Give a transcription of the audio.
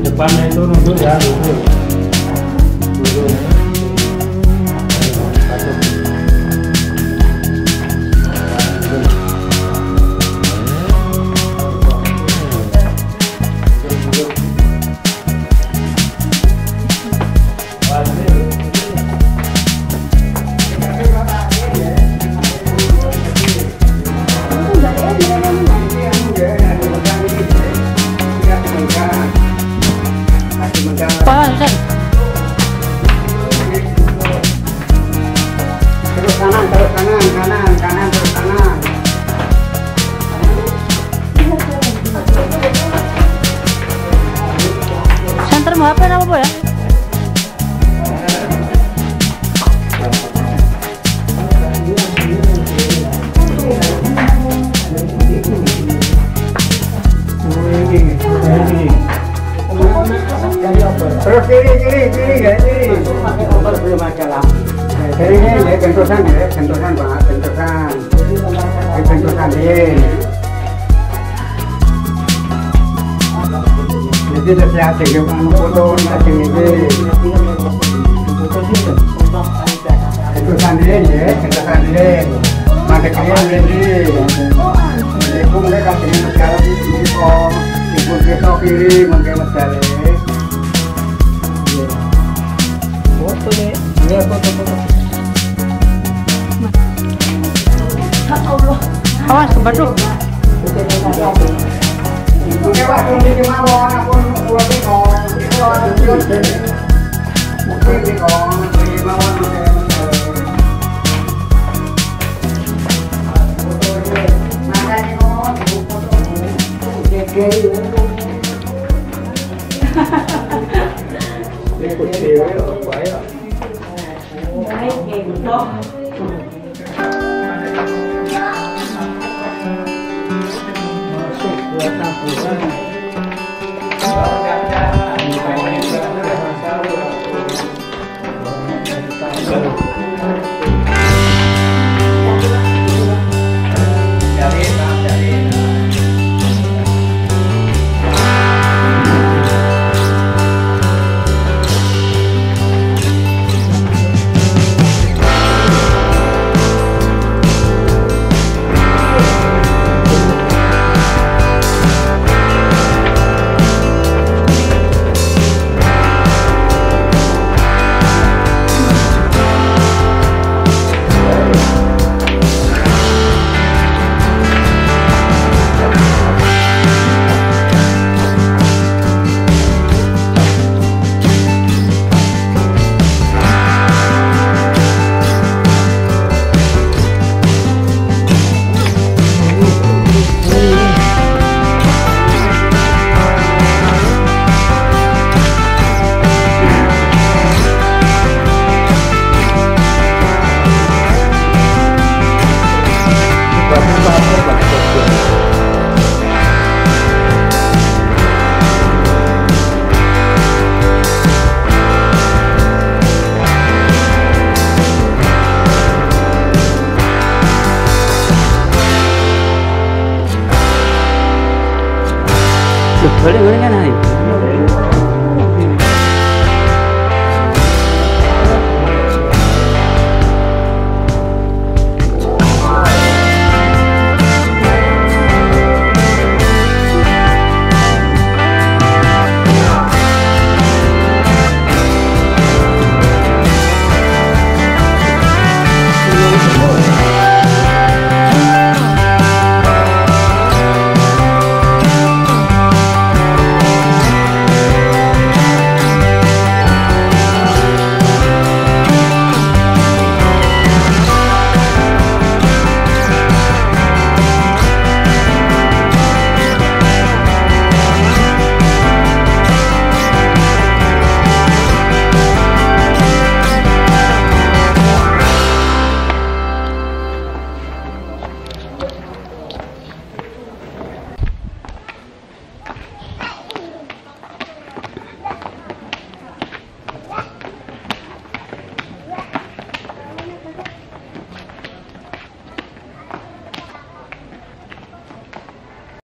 Depannya itu nunduk ya, nunduk. Terus kanan, terus kanan, kanan terus kanan. Center mau apa nama ya? Terus kiri ya, kiri. Belum ada lampu. Kiri ini ya, bentusan ya, bentusan Pak, bentusan. Ini bentusan ini. Jadi saya tinggal foto cacing ini. Bentusan ini ya, bentusan ini. Mata kalian ini. Ibu mulai kasih sekarang ini kok. Ibu kita kiri, mungkin mesra. Foto nih, ya foto. Awas kebaduk. Oke Pak, ini kemauan aku buat ini Boleh kan hari?